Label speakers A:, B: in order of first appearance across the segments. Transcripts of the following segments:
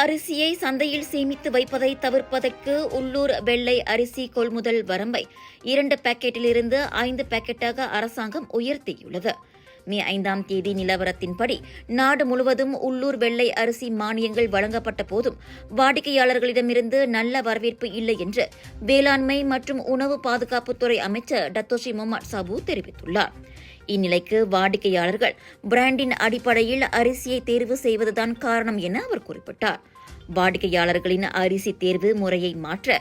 A: அரிசியை சந்தையில் சேமித்து வைப்பதை தவிர்ப்பதற்கு உள்ளூர் வெள்ளை அரிசி கொள்முதல் வரம்பை 2 பாக்கெட்டிலிருந்து 5 பாக்கெட்டாக அரசாங்கம் உயர்த்தியுள்ளது. மே 5ஆம் தேதி நிலவரத்தின்படி நாடு முழுவதும் உள்ளூர் வெள்ளை அரிசி மானியங்கள் வழங்கப்பட்ட போதும் வாடிக்கையாளர்களிடமிருந்து நல்ல வரவேற்பு இல்லை என்று வேளாண்மை மற்றும் உணவு பாதுகாப்புத்துறை அமைச்சர் டத்தோஸ்ரீ முகமது சாபு தெரிவித்துள்ளார். இந்நிலைக்கு வாடிக்கையாளர்கள் பிராண்டின் அடிப்படையில் அரிசியை தேர்வு செய்வதுதான் காரணம் என அவர் குறிப்பிட்டார். வாடிக்கையாளர்களின் அரிசி தேர்வு முறையை மாற்ற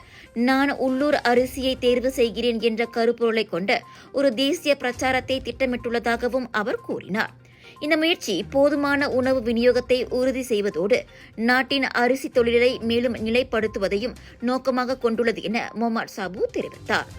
A: நான் உள்ளூர் அரிசியை தேர்வு செய்கிறேன் என்ற கருப்பொருளை கொண்ட ஒரு தேசிய பிரச்சாரத்தை திட்டமிட்டுள்ளதாகவும் அவர் கூறினார். இந்த முயற்சி போதுமான உணவு விநியோகத்தை உறுதி செய்வதோடு நாட்டின் அரிசி தொழிலை மேலும் நிலைப்படுத்துவதையும் நோக்கமாக கொண்டுள்ளது என முகமது சாபு தெரிவித்தார்.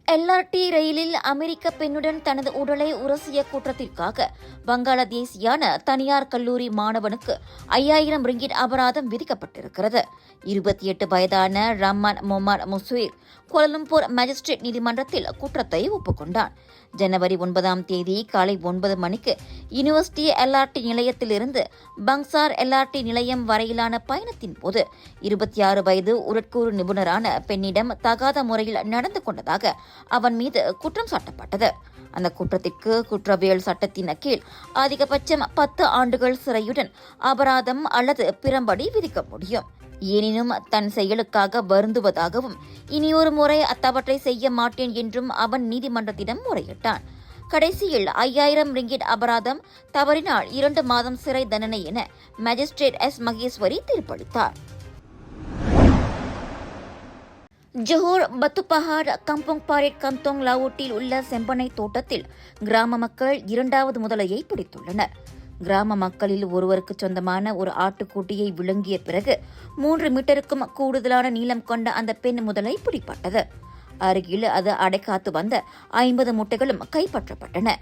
A: LRT ரயிலில் அமெரிக்க பெண்ணுடன் தனது உடலை உரசிய குற்றத்திற்காக வங்காளதேசியான தனியார் கல்லூரி மாணவனுக்கு 5000 ரிங்கிட் அபராதம் விதிக்கப்பட்டிருக்கிறது. 28 வயதான ரம்மான் முகமது முஸ்வீர் கோலலம்பூர் மேஜிஸ்ட்ரேட் நீதிமன்றத்தில் குற்றத்தை ஒப்புக்கொண்டான். ஜனவரி 9ஆம் தேதி காலை 9 மணிக்கு யூனிவர்சிட்டி LRT நிலையத்திலிருந்து பங்சார் LRT நிலையம் வரையிலான பயணத்தின் போது 26 வயது உடற்கூறு நிபுணரான பெண்ணிடம் தகாத முறையில் நடந்து கொண்டதாக அவன் மீது குற்றம் சாட்டப்பட்டது. அந்த குற்றத்திற்கு குற்றவியல் சட்டத்தின் கீழ் அதிகபட்சம் 10 ஆண்டுகள் சிறையுடன் அபராதம் அல்லது பிறம்படி விதிக்க முடியும். எனினும் தன் செயலுக்காக வருந்துவதாகவும் இனியொரு முறை அத்தவற்றை செய்ய மாட்டேன் என்றும் அவன் நீதிமன்றத்திடம் முறையிட்டான். கடைசியில் 5000 ரிங்கிட் அபராதம், தவறினால் 2 மாதம் சிறை தண்டனை என மேஜிஸ்ட்ரேட் S. மகேஸ்வரி தீர்ப்பளித்தார். Johor Batu Pahat Kampong Parit Kantong லாவூட்டில் உள்ள செம்பனை தோட்டத்தில் கிராம மக்கள் 2வது முதலையை பிடித்துள்ளனர். கிராம மக்களில் ஒருவருக்கு சொந்தமான ஒரு ஆட்டுக்குட்டியை விழுங்கிய பிறகு 3 மீட்டருக்கும் கூடுதலான நீளம் கொண்ட அந்த பெண் முதலை பிடிப்பட்டது. அருகில் அது அடைக்காத்து வந்த 50 முட்டைகளும் கைப்பற்றப்பட்டன.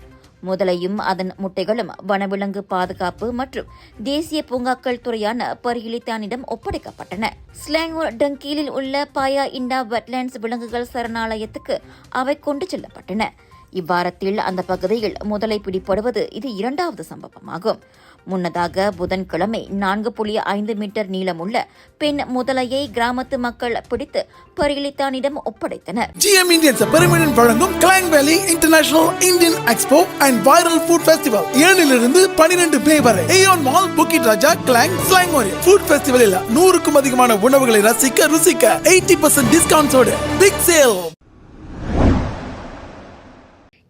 A: முதலையும் அதன் முட்டைகளும் வனவிலங்கு பாதுகாப்பு மற்றும் தேசிய பூங்காக்கள் துறையான பரிகிலித்தானிடம் ஒப்படைக்கப்பட்டன. ஸ்லாங்கூர் டங்கீலில் உள்ள பாயா இண்டா வெட்லேண்ட்ஸ் விலங்குகள் சரணாலயத்துக்கு அவை கொண்டு செல்லப்பட்டன. இவ்வாரத்தில் அந்த பகுதியில் முதலை பிடிபடுவது இது 2வது சம்பவமாகும். முன்னதாக புதன்கிழமை 4.5 மீட்டர் நீளமுள்ள பெண் முதலையை கிராமத்து மக்கள் பிடித்து பரிகிலித்தானிடம் ஒப்படைத்தனர்.
B: GM Indians பெருமிடன் வழங்கும் கிளாங் வேலி international Indian expo and viral food festival 7 to 12 மே வரை ஏயோன் மால் புக்கிட் ராஜா கிளாங் ஸ்லாங்கோரி ஃபுட் ஃபெஸ்டிவலில் 100க்கும் அதிகமான உணவுகளை ருசிக்க 80% டிஸ்கவுண்ட்ஸோடு பிக் சேல்.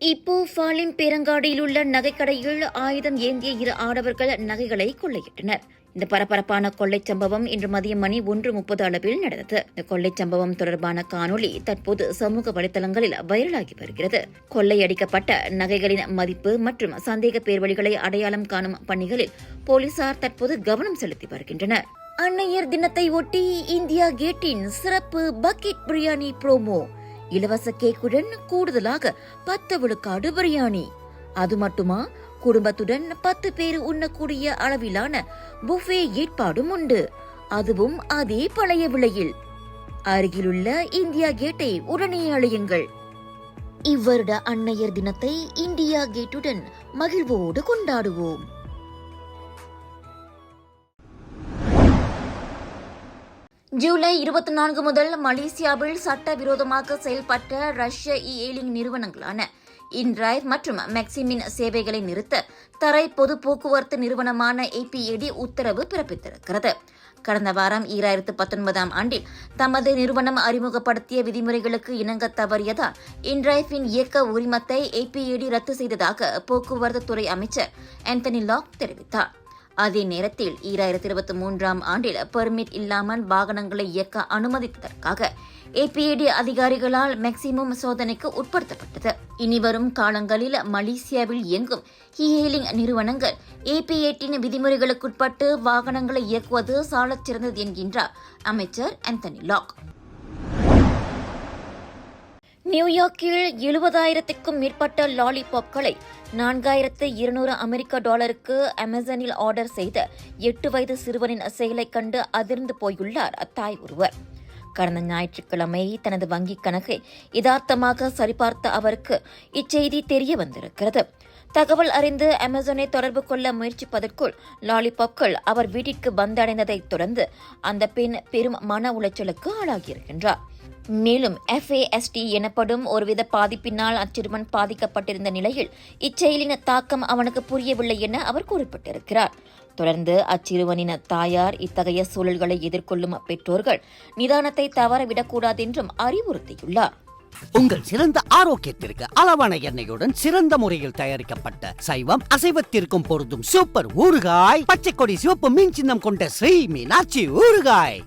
A: இப்போ ஃபாலிம் பேரங்காடியில் உள்ள நகைக்கடையில் ஆயுதம் ஏந்திய 2 ஆடவர்கள் நகைகளை கொள்ளையிட்டனர். இந்த பரபரப்பான கொள்ளைச் சம்பவம் இன்று மதியம் மணி 1:30 அளவில் நடந்தது. இந்த கொள்ளைச் சம்பவம் தொடர்பான காணொலி தற்போது சமூக வலைதளங்களில் வைரலாகி வருகிறது. கொள்ளையடிக்கப்பட்ட நகைகளின் மதிப்பு மற்றும் சந்தேக பேர்வழிகளை அடையாளம் காணும் பணிகளில் போலீசார் தற்போது கவனம் செலுத்தி வருகின்றனர். அன்னையர் தினத்தை ஒட்டி இந்தியா கேட்டின் சிறப்பு பக்கெட் பிரியாணி ப்ரோமோ. இலவச கேக்குடன் கூடுதலாக 10 விழுக்காடு பிரியாணி. அது மட்டுமா, குடும்பத்துடன் 10 பேர் உண்ணக்கூடிய அளவிலான புஃபே ஏற்பாடும் உண்டு. அதுவும் அதே பழைய விலையில். அருகிலுள்ள இந்தியா கேட்டை உடனே அழையுங்கள். இவ்வருட அன்னையர் தினத்தை இந்தியா கேட்டுடன் மகிழ்வோடு கொண்டாடுவோம். ஜூலை 24 முதல் மலேசியாவில் சட்டவிரோதமாக செயல்பட்ட ரஷ்ய இ-ஏலிங் நிறுவனங்களான இன்டிரைவ் மற்றும் மேக்சிமின் சேவைகளை நிறுத்த தரை பொது போக்குவரத்து நிறுவனமான APAD உத்தரவு பிறப்பித்திருக்கிறது. கடந்த வாரம் 2019ஆம் ஆண்டில் தமது நிறுவனம் அறிமுகப்படுத்திய விதிமுறைகளுக்கு இணங்க தவறியதால் இன்டிரைவின் இயக்க உரிமத்தை APAD ரத்து செய்ததாக போக்குவரத்து துறை அமைச்சர் ஆந்தனி லாக் தெரிவித்தார். அதே நேரத்தில் 2023ஆம் ஆண்டில் பெர்மிட் இல்லாமல் வாகனங்களை இயக்க அனுமதித்ததற்காக APAD அதிகாரிகளால் மேக்சிமம் சோதனைக்கு உட்படுத்தப்பட்டது. இனிவரும் காலங்களில் மலேசியாவில் இயங்கும் ஹீலிங் நிறுவனங்கள் APAT விதிமுறைகளுக்குட்பட்டு வாகனங்களை இயக்குவது சாலச் சிறந்தது என்கின்றார் அமைச்சர் ஆந்தனி லாக். நியூயார்க்கில் 70,000க்கும் மேற்பட்ட லாலிபாப்களை $4,200 அமேசானில் ஆர்டர் செய்த 8 வயது சிறுவனின் செயலைக் கண்டு அதிர்ந்து போயுள்ளார் அத்தாய் ஒருவர். கடந்த ஞாயிற்றுக்கிழமை தனது வங்கிக் கணக்கை யதார்த்தமாக சரிபார்த்த அவருக்கு இச்செய்தி தெரிய வந்திருக்கிறது. தகவல் அறிந்து அமேசானை தொடர்பு கொள்ள முயற்சிப்பதற்குள் லாலிபாப்கள் அவர் வீட்டிற்கு வந்தடைந்ததைத் தொடர்ந்து அந்த பெண் பெரும் மன உளைச்சலுக்கு ஆளாகியிருக்கின்றார். மேலும் FAST எனப்படும் ஒருவித பாதிப்பினால் அச்சிறுவன் பாதிக்கப்பட்டிருந்த நிலையில் இச்செயலின் தாக்கம் அவனுக்கு புரியவில்லை என அவர் குறிப்பிட்டிருக்கிறார். தொடர்ந்து அச்சிறுவனின் தாயார் இத்தகைய சூழல்களை எதிர்கொள்ளும் பெற்றோர்கள் நிதானத்தை தவறவிடக்கூடாது என்றும் அறிவுறுத்தியுள்ளார்.
C: உங்கள் சிறந்த ஆரோக்கியத்திற்கு அளவான எண்ணெயுடன் சிறந்த முறையில் தயாரிக்கப்பட்ட சைவம் அசைவத்திற்கும் பொருந்தும் சூப்பர் ஊறுகாய், பச்சை கொடி சிவப்பு மீன் சின்னம் கொண்ட ஸ்ரீ மீனாட்சி ஊறுகாய்.